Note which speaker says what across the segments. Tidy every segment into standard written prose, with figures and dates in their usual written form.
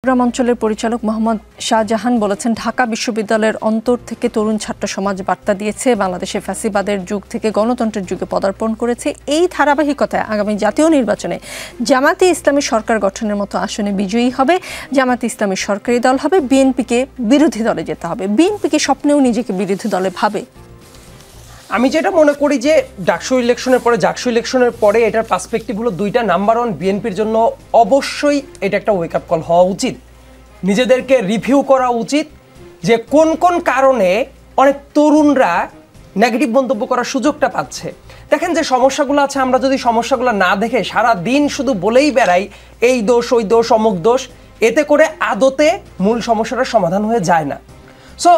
Speaker 1: চট্টগ্রাম অঞ্চলের পরিচালক মোহাম্মদ শাহজাহান বলেছেন, ঢাকা বিশ্ববিদ্যালয়ের অন্তর থেকে তরুণ ছাত্র সমাজ বার্তা দিয়েছে, বাংলাদেশে ফ্যাসিবাদের যুগ থেকে গণতন্ত্রের যুগে পদার্পণ করেছে। এই ধারাবাহিকতায় আগামী জাতীয় নির্বাচনে জামায়াতে ইসলামী সরকার গঠনের মতো আসনে বিজয়ী হবে। জামায়াতে ইসলামী সরকারি দল হবে, বিএনপিকে বিরোধী দলে যেতে হবে। বিএনপিকে স্বপ্নেও নিজেকে বিরোধী দলে ভাবে?
Speaker 2: আমি যেটা মনে করি যে জাকসু ইলেকশনের পরে এটার পার্সপেক্টিভ হলো দুইটা। নাম্বার ওয়ান, বিএনপির জন্য অবশ্যই এটা একটা ওয়েক আপ কল হওয়া উচিত, নিজেদেরকে রিভিউ করা উচিত যে কোন কোন কারণে অনেক তরুণরা নেগেটিভ মন্তব্য করার সুযোগটা পাচ্ছে। দেখেন যে সমস্যাগুলো আছে, আমরা যদি সমস্যাগুলো না দেখে সারা দিন শুধু বলেই বেড়াই এই দোষ ওই দোষ অমুক দোষ, এতে করে আদতে মূল সমস্যাটার সমাধান হয়ে যায় না। সো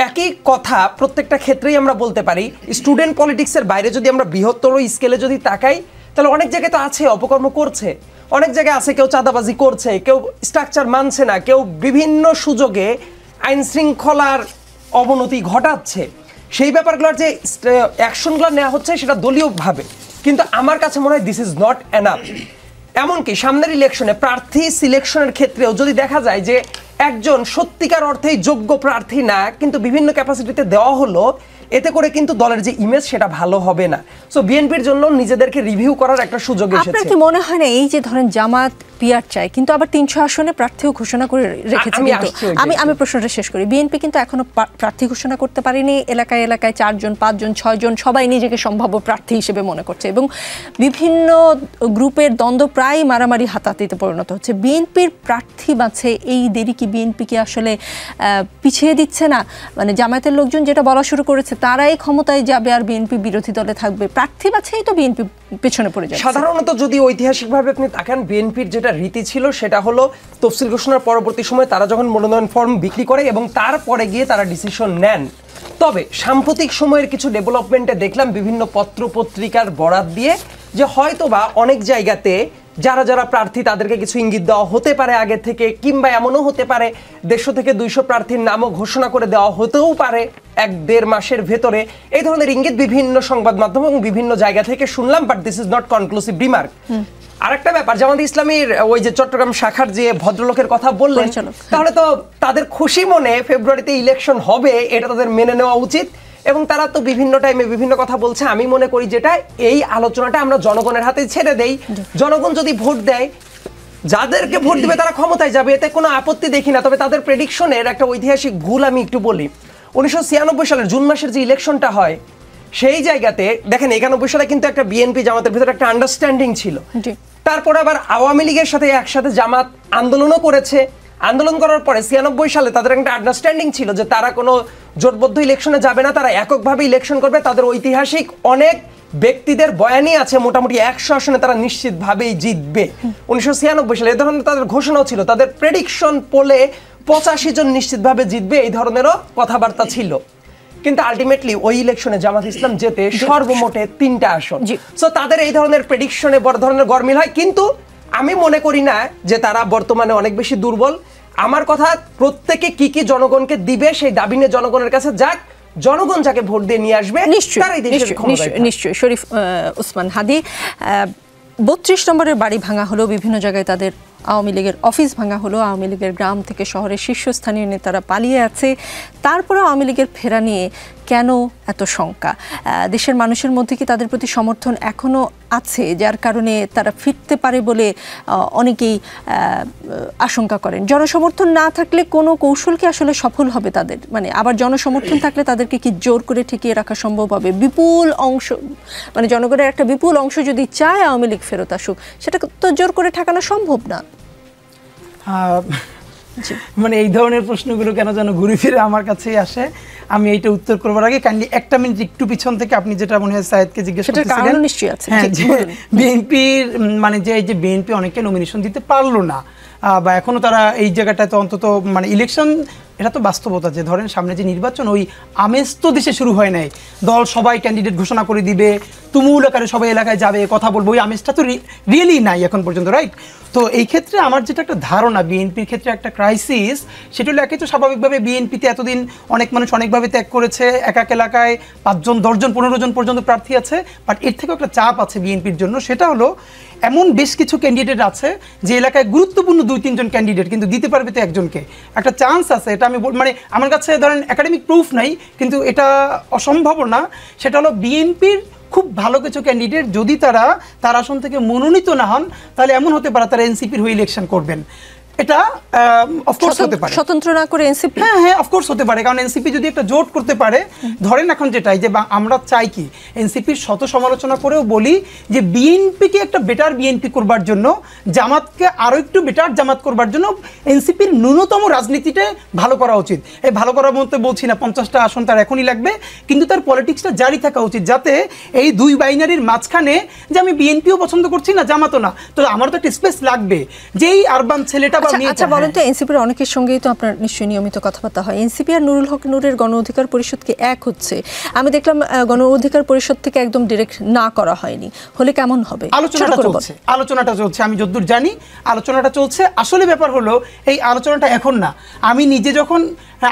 Speaker 2: একই কথা প্রত্যেকটা ক্ষেত্রেই আমরা বলতে পারি। স্টুডেন্ট পলিটিক্সের বাইরে যদি আমরা বৃহত্তর স্কেলে যদি তাকাই, তাহলে অনেক জায়গায় তো আছে অপকর্ম করছে, অনেক জায়গায় আছে কেউ চাঁদাবাজি করছে, কেউ স্ট্রাকচার মানছে না, কেউ বিভিন্ন সুযোগে আইন শৃঙ্খলার অবনতি ঘটাচ্ছে। সেই ব্যাপারগুলোর যে অ্যাকশনগুলো নেওয়া হচ্ছে সেটা দলীয়ভাবে, কিন্তু আমার কাছে মনে হয় দিস ইজ নট এনাফ। এমনকি সামনের ইলেকশনে প্রার্থী সিলেকশনের ক্ষেত্রেও যদি দেখা যায় যে একজন সত্যিকার অর্থেই যোগ্য প্রার্থী না, কিন্তু বিভিন্ন ক্যাপাসিটিতে দেওয়া হলো, এতে করে কিন্তু দলের যে ইমেজ সেটা ভালো হবে না। সো বিএনপির জন্য নিজেদেরকে রিভিউ করার একটা সুযোগ এসেছে।
Speaker 1: আপনার কি মনে হয় না এই যে ধরেন জামাত পিআর চায়, কিন্তু আবার 300 আসনে প্রার্থীও ঘোষণা করে রেখেছে, আমি প্রশ্নটা শেষ করি। বিএনপি কিন্তু এখনো প্রার্থী ঘোষণা করতে পারেনি। এলাকায় এলাকায় 4 জন 5 জন 6 জন সবাই নিজেকে সম্ভাব্য প্রার্থী হিসেবে মনে করছে, এবং বিভিন্ন গ্রুপের দ্বন্দ্ব প্রায় মারামারি হাতাহাতিতে পরিণত হচ্ছে। বিএনপির প্রার্থী বাছে এই দেরি কি বিএনপিকে আসলে পিছিয়ে দিচ্ছে না? মানে জামায়াতের লোকজন যেটা বলা শুরু করেছে, তারাই ক্ষমতায় যাবে আর বিএনপি বিরোধী দলে থাকবে, প্রার্থী বাছেই তো বিএনপি পেছনে পড়ে যায়।
Speaker 2: সাধারণত যদি ঐতিহাসিকভাবে আপনি তাকান, বিএনপির যেটা রীতি ছিল সেটা হলো তফসিল ঘোষণার পরবর্তী সময় তারা যখন মনোনয়ন ফর্ম বিক্রি করে এবং তারপরে গিয়ে তারা ডিসিশন নেন। তবে সাম্প্রতিক সময়ের কিছু ডেভেলপমেন্টে দেখলাম বিভিন্ন পত্র পত্রিকার বরাত দিয়ে যে হয়তোবা অনেক জায়গাতে যারা যারা প্রার্থী তাদেরকে কিছু ইঙ্গিত দেওয়া হতে পারে আগে থেকে, কিংবা এমনও হতে পারে 150 থেকে 200 প্রার্থীর নামও ঘোষণা করে দেওয়া হতেও পারে 1-1.5 মাসের ভেতরে। এই ধরনের ইঙ্গিত বিভিন্ন সংবাদ মাধ্যম এবং বিভিন্ন জায়গা থেকে শুনলাম, but this is not conclusive remark. আরেকটা ব্যাপার, জামায়াতে ইসলামীর ওই যে চট্টগ্রাম শাখার যে ভদ্রলোকের কথা বললেন, তাহলে তো তাদের খুশি মনে ফেব্রুয়ারিতে ইলেকশন হবে, এটা তাদের মেনে নেওয়া উচিত। এবং তারা তো বিভিন্ন টাইমে বিভিন্ন কথা বলছে। আমি মনে করি যেটা এই আলোচনাটা আমরা জনগণের হাতে ছেড়ে দেই। জনগণ যদি ভোট দেয়, যাদেরকে ভোট দিবে তারা ক্ষমতায় যাবে, এতে কোনো আপত্তি দেখি না। তবে তাদের প্রেডিকশনের একটা ঐতিহাসিক ভুল আমি একটু বলি। 1996 সালের জুন মাসের যে ইলেকশনটা হয়, সেই জায়গাতে দেখেন 91 সালে কিন্তু একটা বিএনপি জামাতের ভিতরে একটা আন্ডারস্ট্যান্ডিং ছিল। তারপরে আবার আওয়ামী লীগের সাথে একসাথে জামাত আন্দোলনও করেছে। আন্দোলন করার পরে 96 সালে তাদের একটা আন্ডারস্ট্যান্ডিং ছিল যে তারা কোনো জোটবদ্ধ ইলেকশনে যাবে না, তারা এককভাবে ইলেকশন করবে। তাদের ঐতিহাসিক অনেক ব্যক্তিদের বয়ানই আছে, মোটামুটি 100 আসনে তারা নিশ্চিতভাবেই জিতবে। 1996 সালে এ ধরনের তাদের ঘোষণাও ছিল। তাদের প্রেডিকশন পোলে 85 জন নিশ্চিতভাবে জিতবে, এই ধরনেরও কথাবার্তা ছিল। কিন্তু আলটিমেটলি ওই ইলেকশনে জামাত ইসলাম জেতে সর্বমোটে 3টা আসন। সো তাদের এই ধরনের প্রেডিকশনে বড় ধরনের গরমিল হয়, কিন্তু আমি মনে করি না যে তারা বর্তমানে অনেক বেশি দুর্বল। আমার কথা, প্রত্যেকে কি কি জনগণকে দিবে সেই দাবি নিয়ে জনগণের কাছে যাক, জনগণ যাকে ভোট দিয়ে নিয়ে আসবে তারাই দেশের ক্ষমতায়।
Speaker 1: নিশ্চয়ই। শরীফ ওসমান হাদি, 32 নম্বরের বাড়ি ভাঙা হলো, বিভিন্ন জায়গায় তাদের আওয়ামী লীগের অফিস ভাঙা হলো, আওয়ামী লীগের গ্রাম থেকে শহরের শীর্ষস্থানীয় নেতারা পালিয়ে আছে, তারপরে আওয়ামী লীগের ফেরা নিয়ে কেন এত শঙ্কা? দেশের মানুষের মধ্যে কি তাদের প্রতি সমর্থন এখনও আছে, যার কারণে তারা ফিরতে পারে বলে অনেকেই আশঙ্কা করেন? জনসমর্থন না থাকলে কোনো কৌশল কি আসলে সফল হবে তাদের? মানে আবার জনসমর্থন থাকলে তাদেরকে কি জোর করে ঠেকিয়ে রাখা সম্ভব হবে? বিপুল অংশ, মানে জনগণের একটা বিপুল অংশ যদি চায় আওয়ামী লীগ ফেরত আসুক, সেটা তো জোর করে ঠেকানো সম্ভব না।
Speaker 3: মানে এই ধরনের প্রশ্নগুলো কেন যেন ঘুরে ফিরে আমার কাছেই আসে। আমি এইটা উত্তর করবার আগে কাইন্ডলি একটা মিনিট একটু পিছন থেকে আপনি যেটা মনে হয় সায়েদকে জিজ্ঞেস করতেছিলেন, বিএনপির মানে যে এই যে বিএনপি অনেকে নমিনেশন দিতে পারলো না, বা এখনো তারা এই জায়গাটাতে অন্তত মানে ইলেকশন এটা তো বাস্তবতা যে ধরেন সামনে যে নির্বাচন, ওই আমেজ তো দেশে শুরু হয় নাই, দল সবাই ক্যান্ডিডেট ঘোষণা করে দিবে, তুমুল আকারে সবাই এলাকায় যাবে, কথা বলবো, ওই আমেজটা তো রিয়েলি নাই এখন পর্যন্ত, রাইট? তো এই ক্ষেত্রে আমার যেটা একটা ধারণা বিএনপির ক্ষেত্রে একটা ক্রাইসিস, সেটা হলো একে তো স্বাভাবিকভাবে বিএনপিতে এতদিন অনেক মানুষ অনেকভাবে ত্যাগ করেছে, এক এক এলাকায় 5 জন 10 জন 15 জন পর্যন্ত প্রার্থী আছে, বাট এর থেকেও একটা চাপ আছে বিএনপির জন্য। সেটা হলো এমন বেশ কিছু ক্যান্ডিডেট আছে যে এলাকায় গুরুত্বপূর্ণ 2-3 জন ক্যান্ডিডেট, কিন্তু দিতে পারবে তো একজনকে, একটা চান্স আছে। এটা আমি মানে আমার কাছে ধরেন একাডেমিক প্রুফ নাই, কিন্তু এটা অসম্ভব না। সেটা হলো বিএনপির খুব ভালো কিছু ক্যান্ডিডেট যদি তার আসন থেকে মনোনীত না হন, তাহলে এমন হতে পারে তারা এনসিপির হয়ে ইলেকশন করবেন। এটা অফকোর্স হতে পারে,
Speaker 1: স্বতন্ত্র না করে এনসিপি,
Speaker 3: হ্যাঁ অফকোর্স হতে পারে, কারণ এনসিপি যদি একটা জোট করতে পারে, ধরেন এখন যেটাই যে আমরা চাই কি এনসিপির শত সমালোচনা করেও বলি যে বিএনপিকে একটা বেটার বিএনপি করবার জন্য, জামাতকে আরও একটু বেটার জামাত করবার জন্য এনসিপির ন্যূনতম রাজনীতিটা ভালো করা উচিত। এই ভালো করার মধ্যে বলছি না 50টা আসন তার এখনই লাগবে, কিন্তু তার পলিটিক্সটা জারি থাকা উচিত, যাতে এই দুই বাইনারির মাঝখানে যে আমি বিএনপিও পছন্দ করছি না জামাতও না, তো আমার তো একটা স্পেস লাগবে, যেই আরবান ছেলেটা।
Speaker 1: আচ্ছা বলেন তো, এনসিপির অনেকের সঙ্গেই তো আপনার নিশ্চয়ই নিয়মিত কথাবার্তা হয়, এনসিপি আর নুরুল হক নূরের গণ অধিকার পরিষদ কি এক হচ্ছে? আমি দেখলাম গণ অধিকার পরিষদ থেকে একদম ডিরেক্ট না করা হয়নি, হলে কেমন হবে?
Speaker 3: আলোচনাটা চলছে, আমি যতদূর জানি আলোচনাটা চলছে। আসলে ব্যাপার হলো এই আলোচনাটা এখন না, আমি নিজে যখন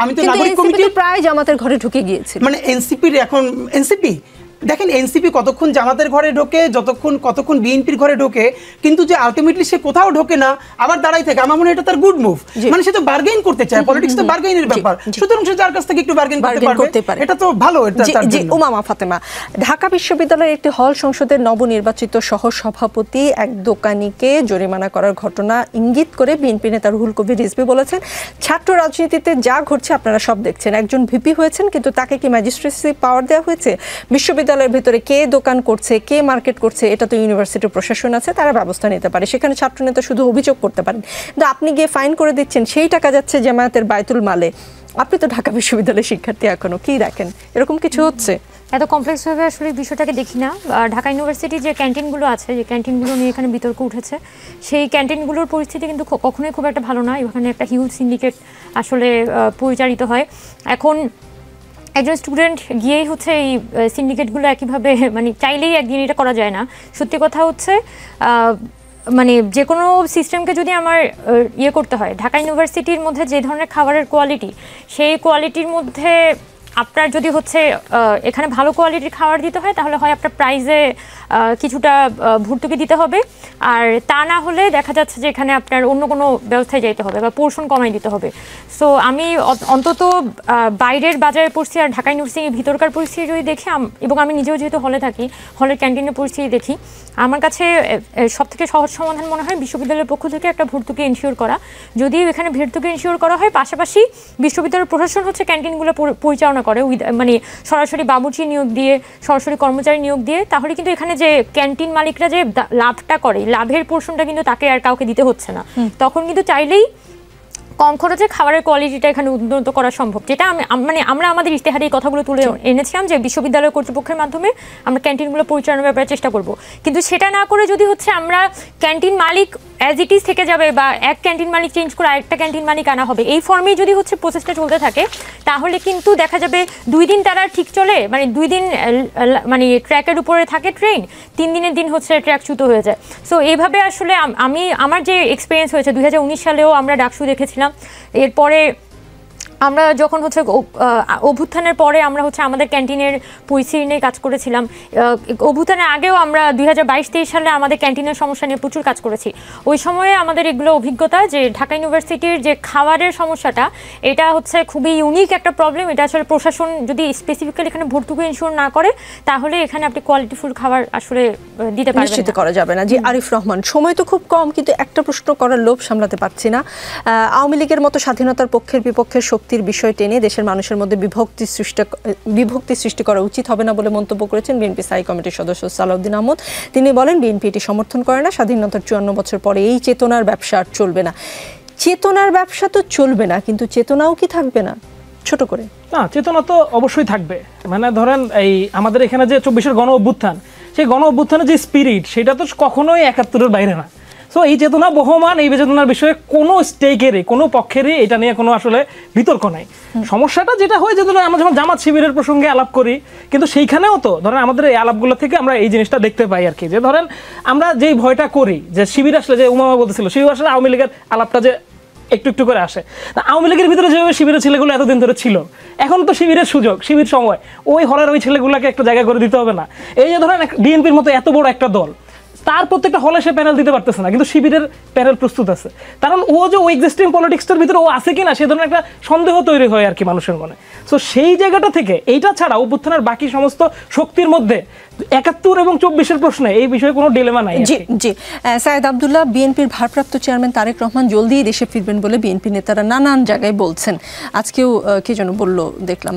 Speaker 3: আমি তো নাগরিক কমিটি
Speaker 1: প্রায় জামাতের ঘরে ঢুকে গিয়েছি,
Speaker 3: মানে এনসিপির এখন এনসিপি দেখেন এনসিপি কতক্ষণ জামাতের ঘরে ঢোকে, কতক্ষণ বিএনপির ঘরে ঢোকে, কিন্তু যে আলটিমেটলি সে কোথাও ঢোকে না, আবার দাঁড়াই থাকে, আমার মনে হয় এটা তার গুড মুভ। মানে সে তো বার্গেইন করতে চায়, পলিটিক্স তো বার্গেইনের ব্যাপার, সুতরাং সে যার কাছ থেকে একটু বার্গেইন করতে পারে, এটা তো ভালো।
Speaker 1: জি উমামা ফাতেমা, ঢাকা বিশ্ববিদ্যালয়ের একটি হল সংসদের নবনির্বাচিত সহ সভাপতি এক দোকানীকে জরিমানা করার ঘটনা ইঙ্গিত করে বিএনপি নেতা রুহুল কবির রিজভী বলেছেন, ছাত্র রাজনীতিতে যা ঘটছে আপনারা সব দেখছেন, একজন ভিপি হয়েছেন কিন্তু তাকে কি ম্যাজিস্ট্রেসি পাওয়ার দেওয়া হয়েছে? বিশ্ববিদ্যালয়ের ভিতরে কে দোকান করছে, কে মার্কেট করছে, এটা তো ইউনিভার্সিটির প্রশাসন আছে, তারা ব্যবস্থা নিতে পারে, সেখানে ছাত্রনেতা শুধু অভিযোগ করতে পারেন, কিন্তু আপনি গিয়ে ফাইন করে দিচ্ছেন, সেই টাকা যাচ্ছে জামায়াতের বায়তুল মালে। আপনি তো ঢাকা বিশ্ববিদ্যালয়ের শিক্ষার্থী, এখনো কি দেখেন এরকম কিছু হচ্ছে?
Speaker 4: এত কমপ্লেক্স ভাবে আসলে বিষয়টাকে দেখি না। ঢাকা ইউনিভার্সিটির যে ক্যান্টিনগুলো আছে, যে ক্যান্টিনগুলো নিয়ে এখানে বিতর্ক উঠেছে, সেই ক্যান্টিনগুলোর পরিস্থিতি কিন্তু কখনোই খুব একটা ভালো না। এখানে একটা হিউজ সিন্ডিকেট আসলে পরিচালিত হয়। এখন একজন স্টুডেন্ট গিয়েই হচ্ছে এই সিন্ডিকেটগুলো একইভাবে মানে চাইলেই একদিন এটা করা যায় না। সত্যি কথা হচ্ছে মানে যে কোনো সিস্টেমকে যদি আমার করতে হয়, ঢাকা ইউনিভার্সিটির মধ্যে যে ধরনের খাবারের কোয়ালিটি, সেই কোয়ালিটির মধ্যে আপনার যদি হচ্ছে এখানে ভালো কোয়ালিটির খাবার দিতে হয়, তাহলে হয় আপনার প্রাইজে কিছুটা ভর্তুকি দিতে হবে, আর তা না হলে দেখা যাচ্ছে যে এখানে আপনার অন্য কোনো ব্যবস্থায় যাইতে হবে বা পোর্শন কমাই দিতে হবে। সো আমি অন্তত বাইরের বাজারের পরিস্থিতি আর ঢাকা ইউনিভার্সিটির ভিতরকার পরিস্থিতি যদি দেখি, এবং আমি নিজেও যেহেতু হলে থাকি, হলের ক্যান্টিনের পরিস্থিতি দেখি, আমার কাছে সবথেকে সহজ সমাধান মনে হয় বিশ্ববিদ্যালয়ের পক্ষ থেকে একটা ভর্তুকি এনশিওর করা। যদি এখানে ভর্তুকি এনশিওর করা হয়, পাশাপাশি বিশ্ববিদ্যালয়ের প্রশাসন হচ্ছে ক্যান্টিনগুলো পরিচালনা করে, মানে সরাসরি বাবুর্চি নিয়োগ দিয়ে, সরাসরি কর্মচারী নিয়োগ দিয়ে, তাহলে কিন্তু এখানে যে ক্যান্টিন মালিকরা যে লাভটা করে, লাভের পোর্শনটা কিন্তু তাকে আর কাউকে দিতে হচ্ছে না। তখন কিন্তু চাইলেই কম খরচে খাবারের কোয়ালিটিটা এখানে উন্নত করা সম্ভব, যেটা মানে আমরা আমাদের ইশতেহারে এই কথাগুলো তুলে এনেছিলাম যে বিশ্ববিদ্যালয় কর্তৃপক্ষের মাধ্যমে আমরা ক্যান্টিনগুলো পরিচালনার ব্যাপারে চেষ্টা করব। কিন্তু সেটা না করে যদি হচ্ছে আমরা canteen Malik as it is থেকে যাবে, বা এক ক্যান্টিন মালিক চেঞ্জ করে আরেকটা ক্যান্টিন মালিক আনা হবে, এই ফর্মেই যদি হচ্ছে প্রসেসটা চলতে থাকে, তাহলে কিন্তু দেখা যাবে 2 দিন তারা ঠিক চলে, মানে 2 দিন মানে ট্র্যাকের উপরে থাকে ট্রেন, 3 দিনের দিন হচ্ছে ট্র্যাকচ্যুত হয়ে যায়। সো এইভাবে আসলে আমার যে এক্সপিরিয়েন্স হয়েছে, 2019 সালেও আমরা ডাকসু দেখেছিলাম। এরপরে আমরা যখন হচ্ছে অভ্যুত্থানের পরে আমরা হচ্ছে আমাদের ক্যান্টিনের পরিস্থিতি নিয়ে কাজ করেছিলাম। অভ্যুত্থানের আগেও আমরা 2022-23 সালে আমাদের ক্যান্টিনের সমস্যা নিয়ে প্রচুর কাজ করেছি। ওই সময়ে আমাদের এগুলো অভিজ্ঞতা যে ঢাকা ইউনিভার্সিটির যে খাবারের সমস্যাটা, এটা হচ্ছে খুবই ইউনিক একটা প্রবলেম। এটা আসলে প্রশাসন যদি স্পেসিফিক্যালি এখানে ভর্তুকি ইনশিওর না করে, তাহলে এখানে আপনি কোয়ালিটিফুল খাবার আসলে দিতে পারবেন,
Speaker 1: নিশ্চিত করা যাবে না। জি আরিফ রহমান, সময় তো খুব কম, কিন্তু একটা প্রশ্ন করার লোভ সামলাতে পারছি না। আওয়ামী লীগের মতো স্বাধীনতার পক্ষের বিপক্ষের শক্তির বিষয় টেনে দেশের মানুষের মধ্যে বিভক্তি সৃষ্টি করা উচিত হবে না বলে মন্তব্য করেছেন বিএনপি স্থায়ী কমিটির সদস্য সালাউদ্দিন আহমদ। তিনি বলেন, বিএনপি এটি সমর্থন করে না। স্বাধীনতার 54 বছর পরে এই চেতনার ব্যবসা আর চলবে না। চেতনার ব্যবসা তো চলবে না, কিন্তু চেতনাও কি থাকবে না? ছোট করে
Speaker 5: না, চেতনা তো অবশ্যই থাকবে। মানে ধরেন এই আমাদের এখানে যে 24-এর গণ অভ্যুত্থান, সেই গণ অভ্যুত্থানের যে স্পিরিট, সেটা তো কখনোই 71-এর বাইরে না। সো সো এই চেতনা বহমান, এই চেতনার বিষয়ে কোনো স্টেকেরই কোনো পক্ষেরই এটা নিয়ে কোনো আসলে বিতর্ক নাই। সমস্যাটা যেটা হয় যে ধরেন আমরা যখন জামাত শিবিরের প্রসঙ্গে আলাপ করি, কিন্তু সেইখানেও তো ধরেন আমাদের এই আলাপগুলো থেকে আমরা এই জিনিসটা দেখতে পাই আর কি, যে ধরেন আমরা যেই ভয়টা করি যে শিবির আসলে, যে উমামা বলতেছিল শিবির আসলে আওয়ামী লীগের আলাপটা যে একটু একটু করে আসে, আওয়ামী লীগের ভিতরে যেভাবে শিবিরের ছেলেগুলো এতদিন ধরে ছিল, এখন তো শিবিরের সুযোগ, শিবির সময় ওই হলের ওই ছেলেগুলোকে একটা জায়গা করে দিতে হবে না? এই যে ধরেন বিএনপির মতো এত বড় একটা দল, তার প্রত্যেকটা হলে সে প্যানেল দিতে পারতেছে না, কিন্তু শিবিরের প্যানেল প্রস্তুত আছে, কারণ ও যে ওই এক্সিস্টিং পলিটিক্সটার ভিতরে ও আছে কিনা সে ধরনের একটা সন্দেহ তৈরি হয় আর কি মানুষের মনে। সো সেই জায়গাটা থেকে এইটা ছাড়া অভ্যুত্থানের বাকি সমস্ত শক্তির মধ্যে ৭১ এবং ২৪-এর প্রশ্নে এই বিষয়ে কোনো ডিলেমা নাই।
Speaker 1: জি জি, সায়েদ আব্দুল্লাহ, বিএনপির ভারপ্রাপ্ত চেয়ারম্যান তারেক রহমান জলদি দেশে ফিরবেন বলে বিএনপি নেতারা নানান জায়গায় বলছেন, আজকেও কে যেন বলল দেখলাম।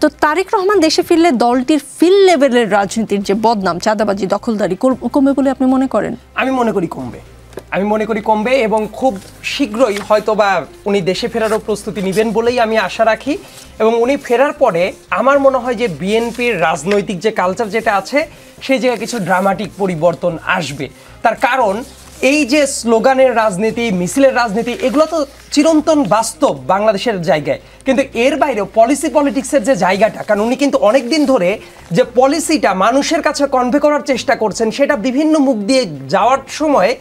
Speaker 1: তো তারেক রহমান দেশে ফিরলে দলটির ফিল্ড লেভেলের রাজনীতির যে বদনাম, চাঁদাবাজি, দখলদারি কমবে বলে আপনি মনে করেন?
Speaker 2: আমি মনে করি কমবে এবং খুব শীঘ্রই হয়তো বা উনি দেশে ফেরারও প্রস্তুতি নেবেন বলেই আমি আশা রাখি। এবং উনি ফেরার পরে আমার মনে হয় যে বিএনপির রাজনৈতিক যে কালচার যেটা আছে সেই জায়গায় কিছু ড্রামাটিক পরিবর্তন আসবে। তার কারণ এই যে স্লোগানের রাজনীতি, মিছিলের রাজনীতি, এগুলো তো চিরন্তন বাস্তব বাংলাদেশের জায়গায়, কিন্তু এর বাইরেও পলিটিক্সের যে জায়গাটা, কারণ উনি কিন্তু অনেক দিন ধরে যে পলিসিটা মানুষের কাছে কনভে করার চেষ্টা করছেন সেটা বিভিন্ন মুখ দিয়ে যাওয়ার সময়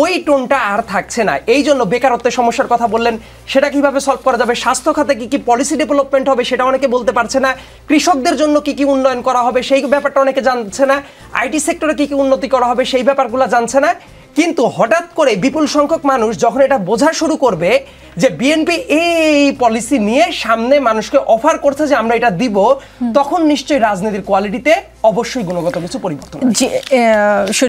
Speaker 2: ওই টোনটা আর থাকছে না। এই জন্য বেকারত্বের সমস্যার কথা বললেন, সেটা কিভাবে সলভ করা যাবে, স্বাস্থ্য খাতে কি পলিসি ডেভেলপমেন্ট হবে সেটা অনেকে বলতে পারছে না, কৃষকদের জন্য কি উন্নয়ন করা হবে সেই ব্যাপারটা অনেকে জানছে না, আইটি সেক্টরে কি উন্নতি করা হবে সেই ব্যাপারগুলো জানছে না। কিন্তু হঠাৎ করে বিপুল সংখ্যক মানুষ যখন এটা বোঝা শুরু করবে যে বিএনপি এই পলিসি নিয়ে সামনে মানুষকে অফার করছে যে আমরা এটা দিব, তখন নিশ্চয়ই রাজনীতির কোয়ালিটিতে অবশ্যই গুণগত কিছু পরিবর্তন।